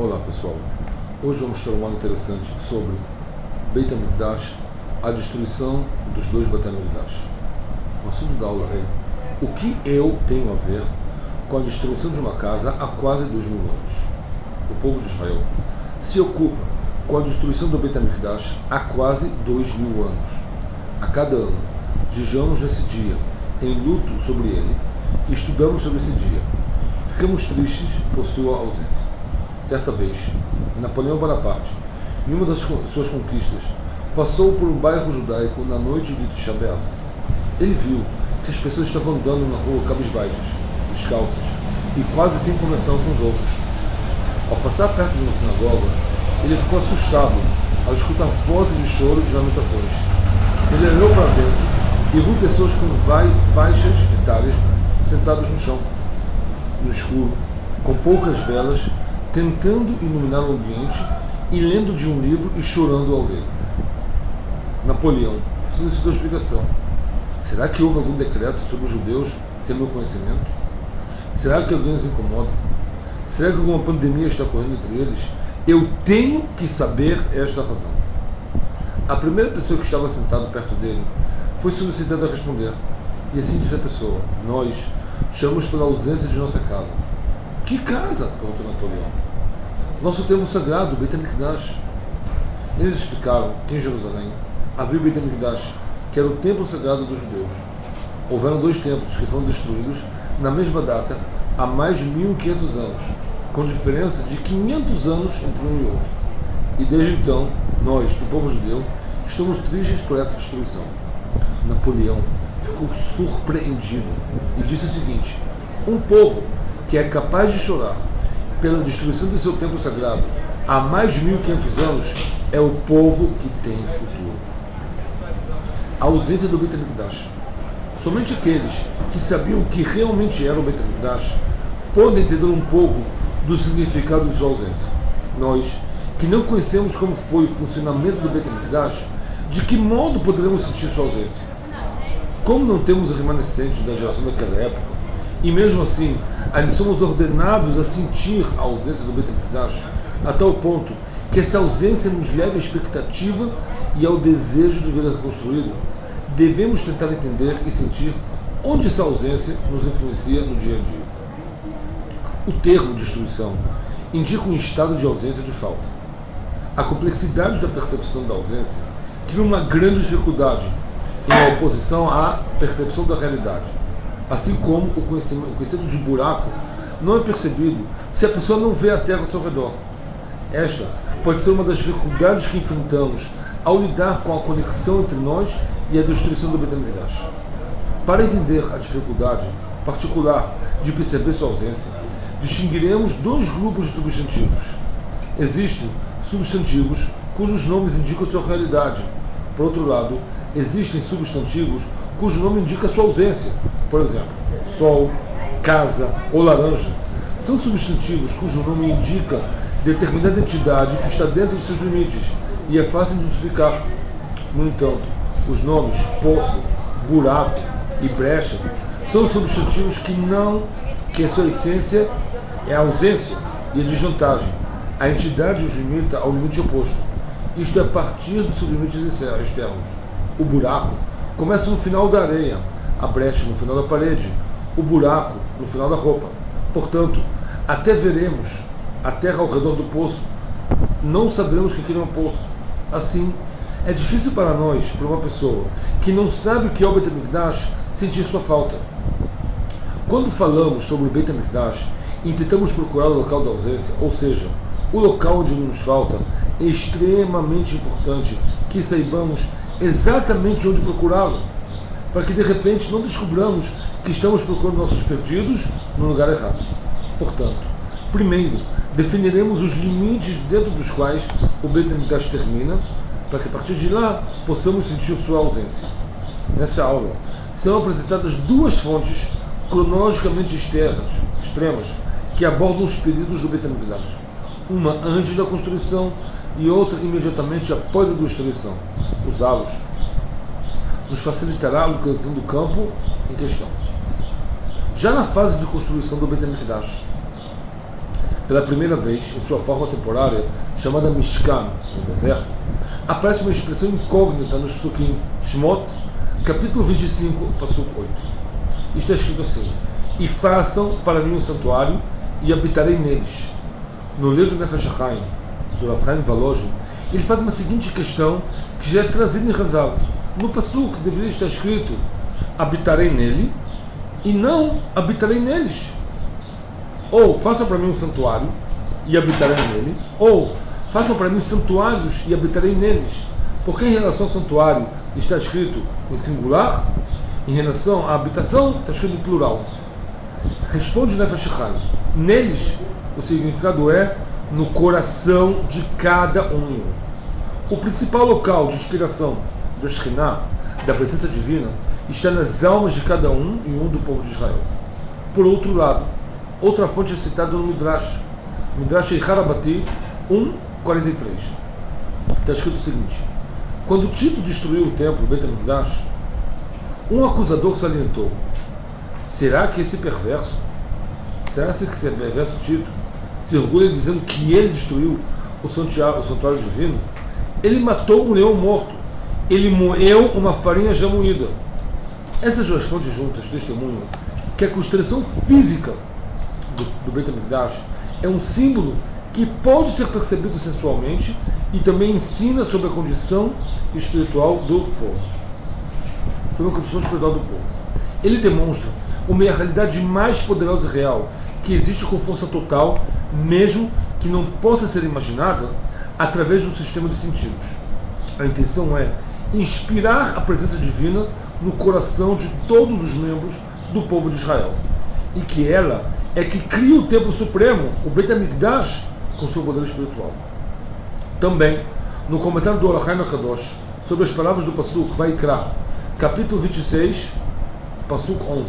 Olá pessoal, hoje vamos ter uma aula interessante sobre Beit HaMikdash, a destruição dos dois Beit HaMikdash. O assunto da aula é: o que eu tenho a ver com a destruição de uma casa há quase 2000 anos? O povo de Israel se ocupa com a destruição do Beit HaMikdash há quase 2000 anos. A cada ano, jejuamos nesse dia, em luto sobre ele, e estudamos sobre esse dia. Ficamos tristes por sua ausência. Certa vez, Napoleão Bonaparte, em uma das suas conquistas, passou por um bairro judaico na noite de Tisha B'Av. Ele viu que as pessoas estavam andando na rua cabisbaixas, descalças e quase sem conversar com os outros. Ao passar perto de uma sinagoga, ele ficou assustado ao escutar vozes de choro e de lamentações. Ele olhou para dentro e viu pessoas com faixas etárias sentadas no chão, no escuro, com poucas velas, tentando iluminar o ambiente e lendo de um livro e chorando ao ler. Napoleão solicitou explicação. Será que houve algum decreto sobre os judeus sem meu conhecimento? Será que alguém os incomoda? Será que alguma pandemia está correndo entre eles? Eu tenho que saber esta razão. A primeira pessoa que estava sentada perto dele foi solicitada a responder. E assim disse a pessoa: nós chamamos pela ausência de nossa casa. Que casa? Perguntou Napoleão. Nosso templo sagrado, Beit HaMikdash. Eles explicaram que em Jerusalém havia o Beit HaMikdash, que era o templo sagrado dos judeus. Houveram dois templos que foram destruídos na mesma data há mais de 1500 anos, com diferença de 500 anos entre um e outro. E desde então, nós, do povo judeu, estamos tristes por essa destruição. Napoleão ficou surpreendido e disse o seguinte: um povo que é capaz de chorar pela destruição do seu templo sagrado há mais de 1500 anos é o povo que tem futuro. A ausência do Beit HaMikdash. Somente aqueles que sabiam o que realmente era o Beit HaMikdash podem entender um pouco do significado de sua ausência. Nós, que não conhecemos como foi o funcionamento do Beit HaMikdash, de que modo poderemos sentir sua ausência? Como não temos o remanescente da geração daquela época, e mesmo assim, ainda somos ordenados a sentir a ausência do Beit HaMikdash, a tal ponto que essa ausência nos leva à expectativa e ao desejo de vê-lo reconstruído, devemos tentar entender e sentir onde essa ausência nos influencia no dia a dia. O termo destruição indica um estado de ausência de falta. A complexidade da percepção da ausência cria uma grande dificuldade em oposição à percepção da realidade, assim como o conceito de buraco não é percebido se a pessoa não vê a terra ao seu redor. Esta pode ser uma das dificuldades que enfrentamos ao lidar com a conexão entre nós e a destruição do Beit HaMikdash. Para entender a dificuldade particular de perceber sua ausência, distinguiremos dois grupos de substantivos. Existem substantivos cujos nomes indicam sua realidade. Por outro lado, existem substantivos cujo nome indica sua ausência. Por exemplo, sol, casa ou laranja. São substantivos cujo nome indica determinada entidade que está dentro dos seus limites e é fácil de identificar. No entanto, os nomes poço, buraco e brecha são substantivos que a sua essência é a ausência e a desvantagem. A entidade os limita ao limite oposto. Isto é a partir dos seus limites externos. O buraco começa no final da areia, a brecha no final da parede, o buraco no final da roupa. Portanto, até veremos a terra ao redor do poço, não saberemos que aquilo é um poço. Assim, é difícil para nós, para uma pessoa que não sabe o que é o Beit HaMikdash, sentir sua falta. Quando falamos sobre o Beit HaMikdash e tentamos procurar o local da ausência, ou seja, o local onde nos falta, é extremamente importante que saibamos exatamente onde procurá-lo, para que de repente não descobramos que estamos procurando nossos perdidos no lugar errado. Portanto, primeiro, definiremos os limites dentro dos quais o Beit HaMikdash termina, para que a partir de lá possamos sentir sua ausência. Nessa aula, serão apresentadas duas fontes cronologicamente extremas que abordam os períodos do Beit HaMikdash. Uma antes da construção e outra imediatamente após a destruição. Usá-los nos facilitará a localização do campo em questão. Já na fase de construção do Beit HaMikdash, pela primeira vez, em sua forma temporária, chamada Mishkan, no deserto, aparece uma expressão incógnita nos Psukim Shmot, capítulo 25, Pasuk 8. Está escrito assim: e façam para mim um santuário e habitarei neles. No Lezo Nefesh HaChaim, do Rav Chaim Volozhin, ele faz uma seguinte questão que já é trazida em Hazal. No Pasuk deveria estar escrito habitarei nele e não habitarei neles. Ou façam para mim um santuário e habitarei nele, ou façam para mim santuários e habitarei neles. Porque em relação ao santuário está escrito em singular, em relação à habitação está escrito em plural. Responde Nefesh HaChaim: neles o significado é no coração de cada um. O principal local de inspiração do Shekhinah, da presença divina, está nas almas de cada um e um do povo de Israel. Por outro lado, outra fonte é citada no Midrash Eichar Abati 1:43. Está escrito o seguinte: quando Tito destruiu o templo, o Beit HaMikdash, um acusador salientou: será que esse perverso Tito se orgulha dizendo que ele destruiu o santuário divino? Ele matou um leão morto, ele moeu uma farinha já moída. Essas duas fontes juntas testemunham que a construção física do Beit HaMikdash é um símbolo que pode ser percebido sensualmente e também ensina sobre a condição espiritual do povo. Sobre a condição espiritual do povo. Ele demonstra uma realidade mais poderosa e real, que existe com força total, mesmo que não possa ser imaginada através do sistema de sentidos. A intenção é inspirar a presença divina no coração de todos os membros do povo de Israel, e que ela é que cria o templo supremo, o Beit HaMikdash, com seu poder espiritual. Também, no comentário do Or HaChaim HaKadosh, sobre as palavras do Pasuk Vaikra, capítulo 26, Pasuk 11: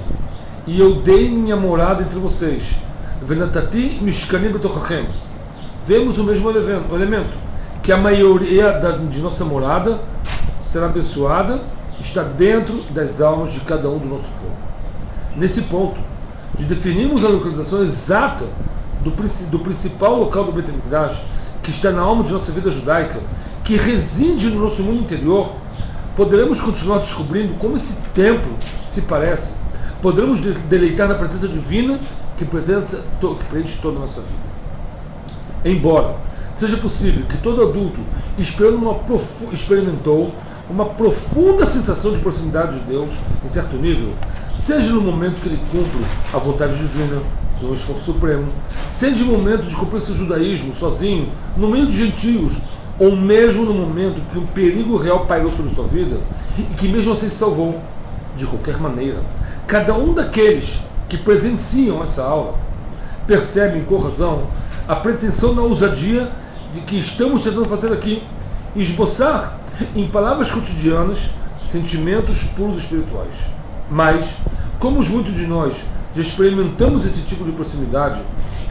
e eu dei minha morada entre vocês, Venatati Mishkani Betochachem. Vemos o mesmo elemento, que a maioria de nossa morada será abençoada, está dentro das almas de cada um do nosso povo. Nesse ponto, de definirmos a localização exata do principal local do Beit HaMikdash, que está na alma de nossa vida judaica, que reside no nosso mundo interior, poderemos continuar descobrindo como esse templo se parece. Poderemos deleitar na presença divina que preenche toda a nossa vida. Embora seja possível que todo adulto experimentou uma profunda sensação de proximidade de Deus em certo nível, seja no momento que ele cumpre a vontade divina, com um esforço supremo, seja no momento de cumprir seu judaísmo sozinho, no meio de gentios, ou mesmo no momento que um perigo real pairou sobre sua vida e que mesmo assim se salvou. De qualquer maneira, cada um daqueles que presenciam essa aula percebem com razão a pretensão na ousadia de que estamos tentando fazer aqui, esboçar em palavras cotidianas sentimentos puros espirituais. Mas, como muitos de nós já experimentamos esse tipo de proximidade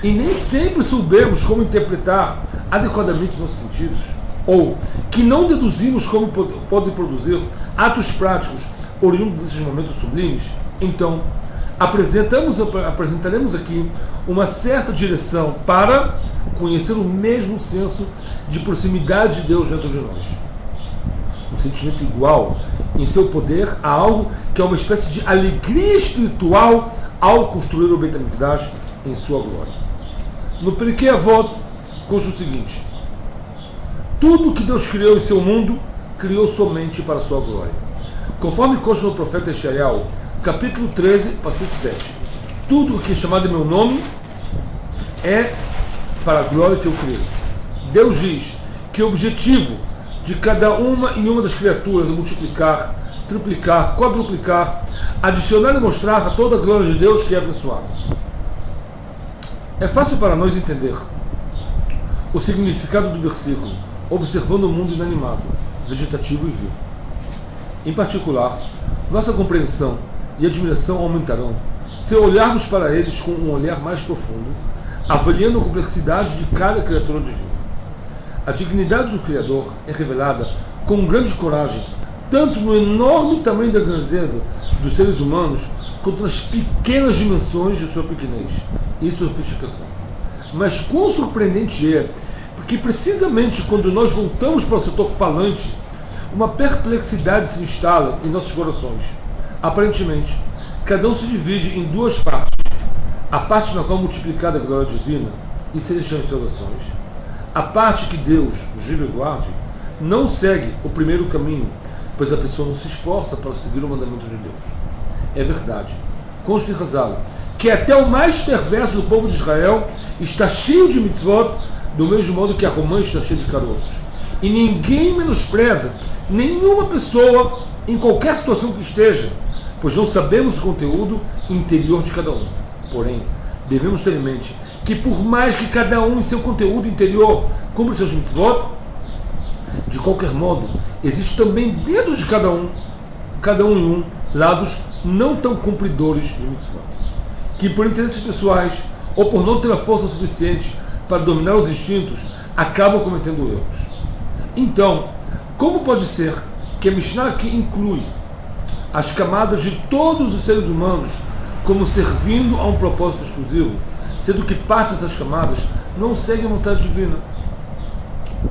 e nem sempre soubemos como interpretar adequadamente nossos sentidos, ou que não deduzimos como podem produzir atos práticos oriundos desses momentos sublimes, então apresentaremos aqui uma certa direção para conhecer o mesmo senso de proximidade de Deus dentro de nós. Um sentimento igual em seu poder a algo que é uma espécie de alegria espiritual ao construir o Beit HaMikdash em sua glória. No Perikei Avot consta o seguinte: tudo que Deus criou em seu mundo, criou somente para a sua glória. Conforme consta no profeta Yeshayahu, capítulo 13, Pasuk 7. Tudo o que é chamado em meu nome é para a glória que eu criei. Deus diz que o objetivo de cada uma e uma das criaturas é multiplicar, triplicar, quadruplicar, adicionar e mostrar a toda a glória de Deus que é abençoada. É fácil para nós entender o significado do versículo observando o mundo inanimado, vegetativo e vivo. Em particular, nossa compreensão e admiração aumentarão se olharmos para eles com um olhar mais profundo, avaliando a complexidade de cada criatura divina. A dignidade do Criador é revelada com grande coragem, tanto no enorme tamanho da grandeza dos seres humanos, quanto nas pequenas dimensões de sua pequenez e sofisticação. Mas quão surpreendente é, porque precisamente quando nós voltamos para o setor falante, uma perplexidade se instala em nossos corações. Aparentemente, cada um se divide em duas partes. A parte na qual é multiplicada a glória divina e celestial em suas ações. A parte que Deus, nos livre e guarde, não segue o primeiro caminho, pois a pessoa não se esforça para seguir o mandamento de Deus. É verdade, consta em Hazal, que até o mais perverso do povo de Israel está cheio de mitzvot, do mesmo modo que a romã está cheia de caroços. E ninguém menospreza nenhuma pessoa em qualquer situação que esteja, pois não sabemos o conteúdo interior de cada um. Porém, devemos ter em mente que por mais que cada um em seu conteúdo interior cumpra seus mitzvot, de qualquer modo, existe também dentro de cada um em um, lados não tão cumpridores de mitzvot, que por interesses pessoais ou por não ter a força suficiente para dominar os instintos, acabam cometendo erros. Então, como pode ser que a Mishnah aqui inclui as camadas de todos os seres humanos como servindo a um propósito exclusivo, sendo que parte dessas camadas não seguem a vontade divina?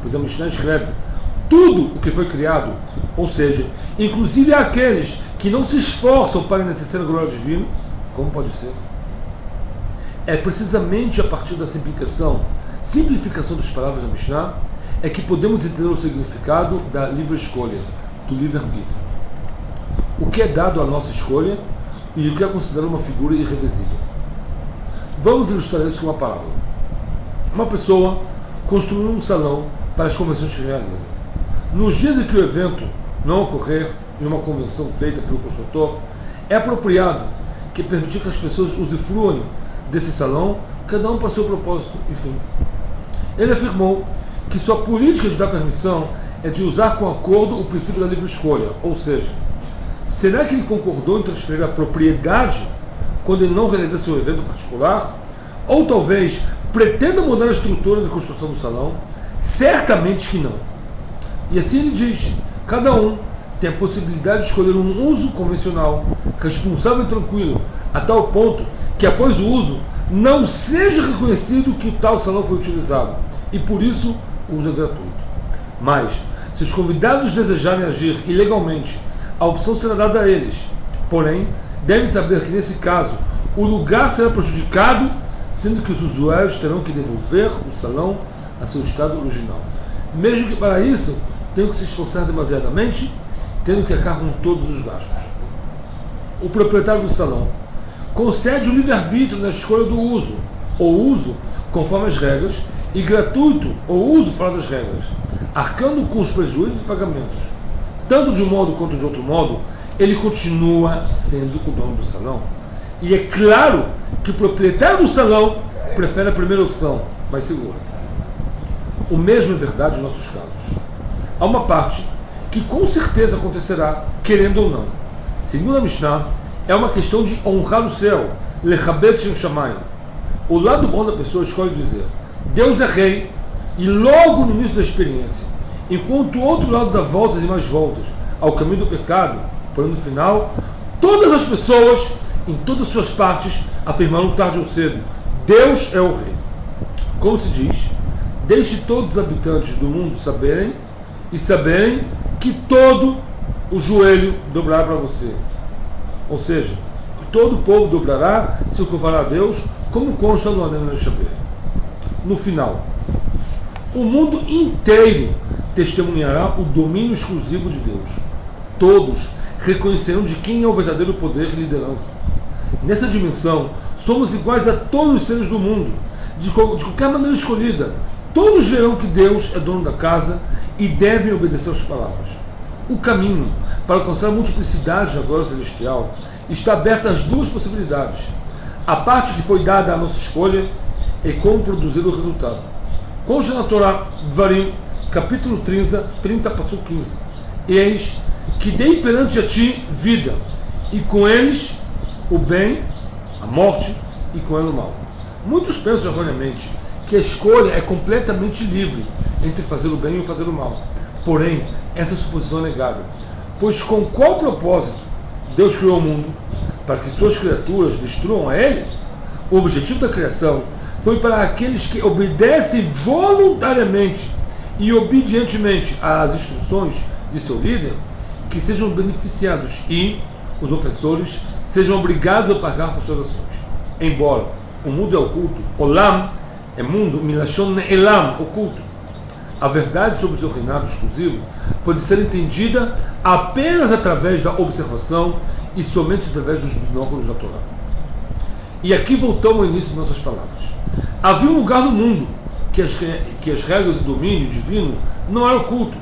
Pois a Mishnah escreve tudo o que foi criado, ou seja, inclusive aqueles que não se esforçam para enaltecer a glória divina. Como pode ser? É precisamente a partir da simplificação das palavras da Mishnah é que podemos entender o significado da livre escolha, do livre-arbítrio. O que é dado à nossa escolha e o que é considerado uma figura irreversível. Vamos ilustrar isso com uma parábola. Uma pessoa construiu um salão para as convenções que realiza. Nos dias em que o evento não ocorrer em uma convenção feita pelo construtor, é apropriado que permitir que as pessoas usufruam desse salão, cada um para seu propósito, enfim. Ele afirmou que sua política de dar permissão é de usar com acordo o princípio da livre escolha, ou seja, será que ele concordou em transferir a propriedade quando ele não realiza seu evento particular? Ou talvez pretenda mudar a estrutura de construção do salão? Certamente que não. E assim ele diz, cada um tem a possibilidade de escolher um uso convencional, responsável e tranquilo, a tal ponto que após o uso não seja reconhecido que tal salão foi utilizado, e por isso o uso é gratuito. Mas, se os convidados desejarem agir ilegalmente, a opção será dada a eles. Porém, devem saber que nesse caso, o lugar será prejudicado, sendo que os usuários terão que devolver o salão a seu estado original. Mesmo que para isso tenham que se esforçar demasiadamente, tendo que arcar com todos os gastos. O proprietário do salão concede o livre-arbítrio na escolha do uso, ou uso conforme as regras, e gratuito, ou uso fora das regras, arcando com os prejuízos e pagamentos. Tanto de um modo quanto de outro modo, ele continua sendo o dono do salão. E é claro que o proprietário do salão prefere a primeira opção, mais segura. O mesmo é verdade em nossos casos. Há uma parte que com certeza acontecerá, querendo ou não. Segundo a Mishnah, é uma questão de honrar o céu, lechabet shem shamayim. O lado bom da pessoa escolhe dizer, Deus é rei, e logo no início da experiência, enquanto o outro lado dá voltas e mais voltas ao caminho do pecado, porém no final, todas as pessoas, em todas as suas partes, afirmaram tarde ou cedo, Deus é o rei. Como se diz, deixe todos os habitantes do mundo saberem que todo o joelho dobrará para você. Ou seja, que todo o povo dobrará, se curvará a Deus, como consta no Anel de Shaber. No final, o mundo inteiro testemunhará o domínio exclusivo de Deus. Todos reconhecerão de quem é o verdadeiro poder e liderança. Nessa dimensão, somos iguais a todos os seres do mundo, de qualquer maneira escolhida. Todos verão que Deus é dono da casa e devem obedecer às palavras. O caminho para alcançar a multiplicidade da glória celestial está aberto às duas possibilidades. A parte que foi dada à nossa escolha é como produzir o resultado. Consta na Torá, Dvarim, capítulo 30, passo 15. Eis que dei perante a ti vida, e com eles o bem, a morte, e com ela o mal. Muitos pensam erroneamente que a escolha é completamente livre entre fazer o bem e fazer o mal. Porém, essa suposição é negada. Pois com qual propósito Deus criou o mundo? Para que suas criaturas destruam a ele? O objetivo da criação foi para aqueles que obedecem voluntariamente e obedientemente às instruções de seu líder, que sejam beneficiados e os ofensores sejam obrigados a pagar por suas ações. Embora o mundo é oculto, Olam é mundo, Milashon Ne'elam, oculto. A verdade sobre o seu reinado exclusivo pode ser entendida apenas através da observação e somente através dos binóculos da Torá. E aqui voltamos ao início de nossas palavras. Havia um lugar no mundo que as regras do domínio divino não eram oculto.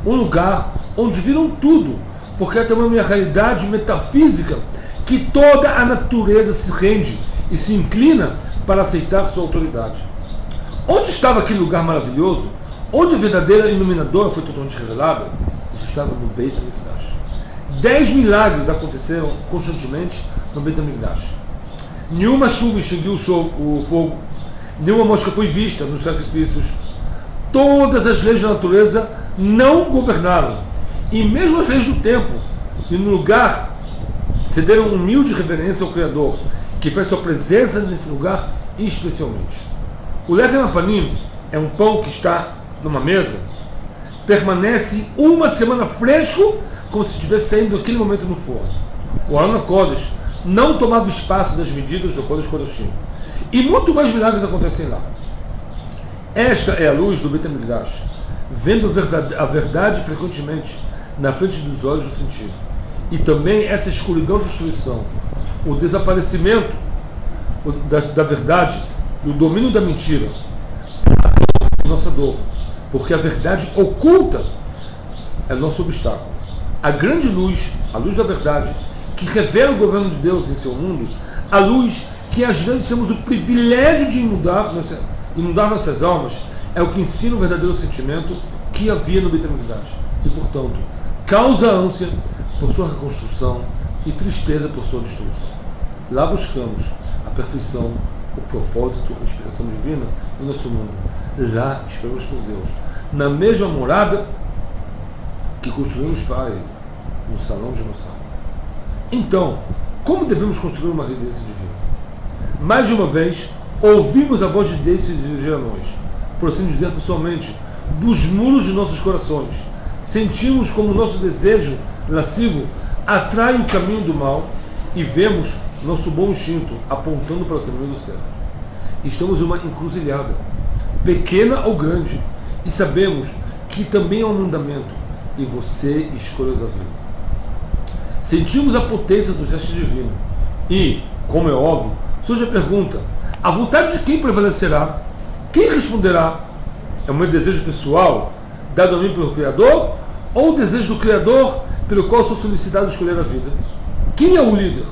Um lugar onde viram tudo, porque é também uma realidade metafísica que toda a natureza se rende e se inclina para aceitar sua autoridade. Onde estava aquele lugar maravilhoso, onde a verdadeira iluminadora foi totalmente revelada? Isso estava no Beit HaMikdash. 10 milagres aconteceram constantemente no Beit HaMikdash. Nenhuma chuva extinguiu o fogo, nenhuma mosca foi vista nos sacrifícios. Todas as leis da natureza não governaram, e mesmo as leis do tempo, e no lugar cederam humilde reverência ao Criador, que fez sua presença nesse lugar especialmente. O Lechem Apanim é um pão que está numa mesa, permanece uma semana fresco, como se estivesse saindo naquele momento no forno. O Aron HaKodesh não tomava espaço das medidas do Kodesh Kodashim. E muito mais milagres acontecem lá. Esta é a luz do Beit HaMikdash, vendo a verdade frequentemente na frente dos olhos do sentido. E também essa escuridão de destruição, o desaparecimento da verdade e o domínio da mentira, nossa dor, porque a verdade oculta é nosso obstáculo. A grande luz, a luz da verdade, que revela o governo de Deus em seu mundo, a luz que às vezes temos o privilégio de inundar nossas almas, é o que ensina o verdadeiro sentimento que havia no Beit HaMikdash. E, portanto, causa ânsia por sua reconstrução e tristeza por sua destruição. Lá buscamos a perfeição, o propósito, a inspiração divina em nosso mundo. Lá esperamos por Deus, na mesma morada que construímos para Ele, no salão de nossa alma. Então, como devemos construir uma residência divina? Mais de uma vez, ouvimos a voz de Deus se dirigir a nós, por assim dizer, pessoalmente, dos muros de nossos corações. Sentimos como o nosso desejo lascivo atrai o caminho do mal e vemos nosso bom instinto apontando para o caminho do céu. Estamos em uma encruzilhada, pequena ou grande, e sabemos que também é um mandamento, e você escolhe a vida. Sentimos a potência do gesto divino e, como é óbvio, surge a pergunta: a vontade de quem prevalecerá? Quem responderá? É o meu desejo pessoal, dado a mim pelo Criador, ou o desejo do Criador pelo qual sou solicitado a escolher a vida? Quem é o líder?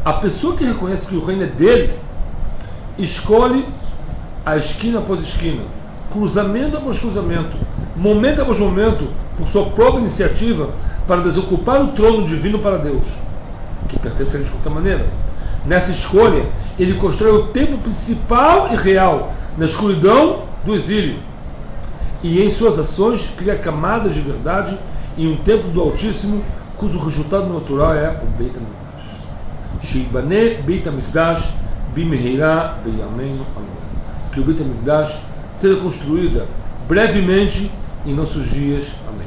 A pessoa que reconhece que o reino é dele, escolhe a esquina após esquina, cruzamento após cruzamento, momento após momento, por sua própria iniciativa, para desocupar o trono divino para Deus, que pertence a ele de qualquer maneira. Nessa escolha, ele constrói o templo principal e real, na escuridão do exílio, e em suas ações cria camadas de verdade em um templo do Altíssimo, cujo resultado natural é o Beit HaMikdash. Sheibane Beit HaMikdash bimehirá beyameinu amém. Que o Beit HaMikdash seja construída brevemente em nossos dias. Amém.